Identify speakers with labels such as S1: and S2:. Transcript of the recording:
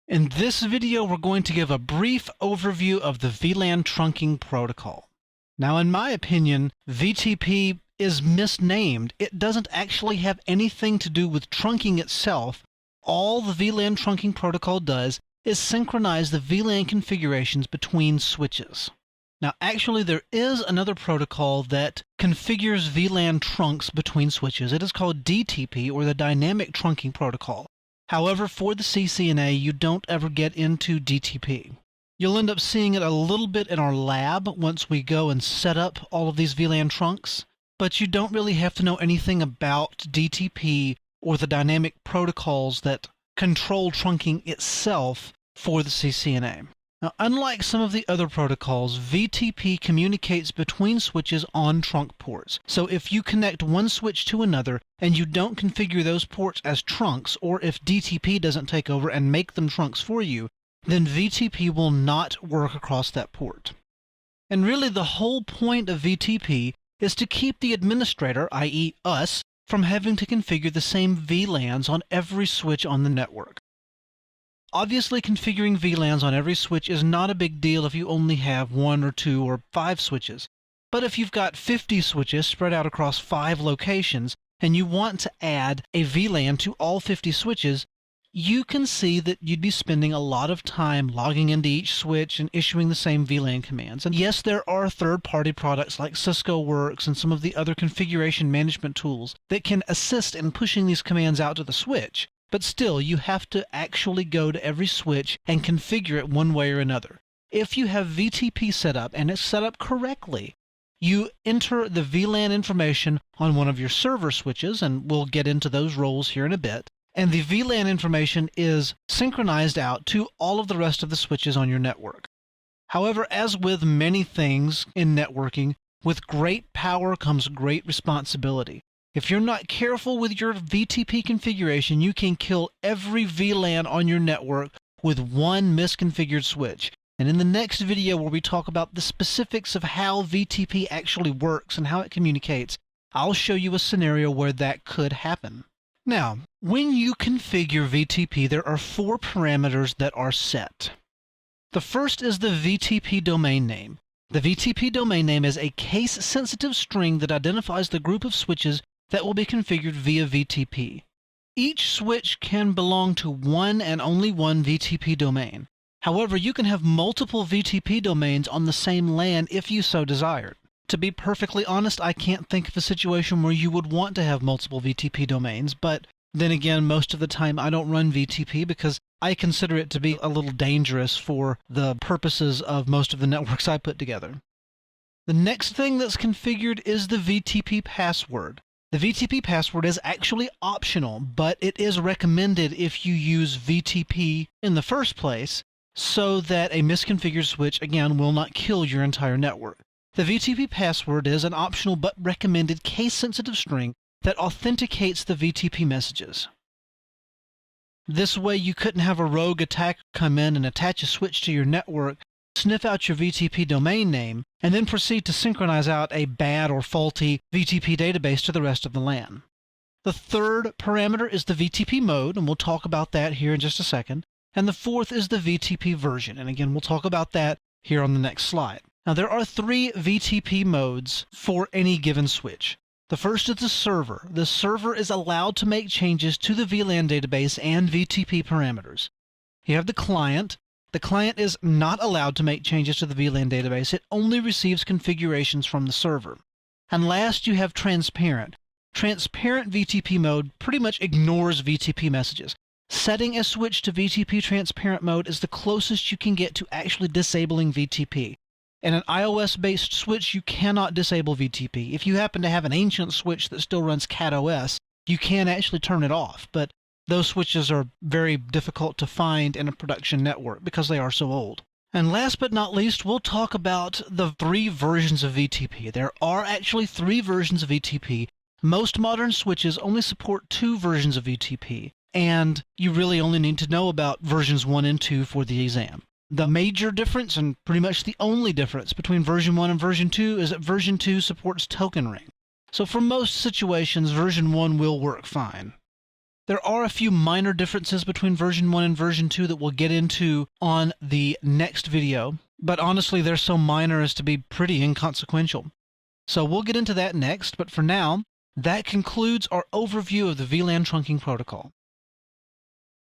S1: In this video, we're going to give a brief overview of the VLAN trunking protocol. Now, in my opinion, VTP is misnamed. It doesn't actually have anything to do with trunking itself. All the VLAN trunking protocol does is synchronize the VLAN configurations between switches. Now, actually, there is another protocol that configures VLAN trunks between switches. It is called DTP, or the Dynamic Trunking Protocol. However, for the CCNA, you don't ever get into DTP. You'll end up seeing it a little bit in our lab once we go and set up all of these VLAN trunks, but you don't really have to know anything about DTP or the dynamic protocols that control trunking itself for the CCNA. Now, unlike some of the other protocols, VTP communicates between switches on trunk ports. So if you connect one switch to another and you don't configure those ports as trunks, or if DTP doesn't take over and make them trunks for you, then VTP will not work across that port. And really, the whole point of VTP is to keep the administrator, i.e. us, from having to configure the same VLANs on every switch on the network. Obviously, configuring VLANs on every switch is not a big deal if you only have 1 or 2 or 5 switches. But if you've got 50 switches spread out across 5 locations and you want to add a VLAN to all 50 switches, you can see that you'd be spending a lot of time logging into each switch and issuing the same VLAN commands. And yes, there are third-party products like Cisco Works and some of the other configuration management tools that can assist in pushing these commands out to the switch. But still, you have to actually go to every switch and configure it one way or another. If you have VTP set up and it's set up correctly, you enter the VLAN information on one of your server switches, and we'll get into those roles here in a bit, and the VLAN information is synchronized out to all of the rest of the switches on your network. However, as with many things in networking, with great power comes great responsibility. If you're not careful with your VTP configuration, you can kill every VLAN on your network with one misconfigured switch. And in the next video, where we talk about the specifics of how VTP actually works and how it communicates, I'll show you a scenario where that could happen. Now, when you configure VTP, there are 4 parameters that are set. The first is the VTP domain name. The VTP domain name is a case-sensitive string that identifies the group of switches that will be configured via VTP. Each switch can belong to one and only one VTP domain. However, you can have multiple VTP domains on the same LAN if you so desired. To be perfectly honest, I can't think of a situation where you would want to have multiple VTP domains, but then again, most of the time I don't run VTP because I consider it to be a little dangerous for the purposes of most of the networks I put together. The next thing that's configured is the VTP password. The VTP password is actually optional, but it is recommended if you use VTP in the first place so that a misconfigured switch, again, will not kill your entire network. The VTP password is an optional but recommended case-sensitive string that authenticates the VTP messages. This way, you couldn't have a rogue attacker come in and attach a switch to your network, sniff out your VTP domain name, and then proceed to synchronize out a bad or faulty VTP database to the rest of the LAN. The third parameter is the VTP mode, and we'll talk about that here in just a second. And the fourth is the VTP version, and again, we'll talk about that here on the next slide. Now, there are 3 VTP modes for any given switch. The first is the server. The server is allowed to make changes to the VLAN database and VTP parameters. You have the client. The client is not allowed to make changes to the VLAN database. It only receives configurations from the server. And last, you have transparent. Transparent VTP mode pretty much ignores VTP messages. Setting a switch to VTP transparent mode is the closest you can get to actually disabling VTP. In an iOS-based switch, you cannot disable VTP. If you happen to have an ancient switch that still runs CatOS, you can actually turn it off, but those switches are very difficult to find in a production network because they are so old. And last but not least, we'll talk about the 3 versions of VTP. There are actually 3 versions of VTP. Most modern switches only support 2 versions of VTP, and you really only need to know about versions 1 and 2 for the exam. The major difference, and pretty much the only difference between version 1 and version 2, is that version 2 supports token ring. So for most situations, version 1 will work fine. There are a few minor differences between version 1 and version 2 that we'll get into on the next video, but honestly they're so minor as to be pretty inconsequential. So we'll get into that next, but for now, that concludes our overview of the VLAN trunking protocol.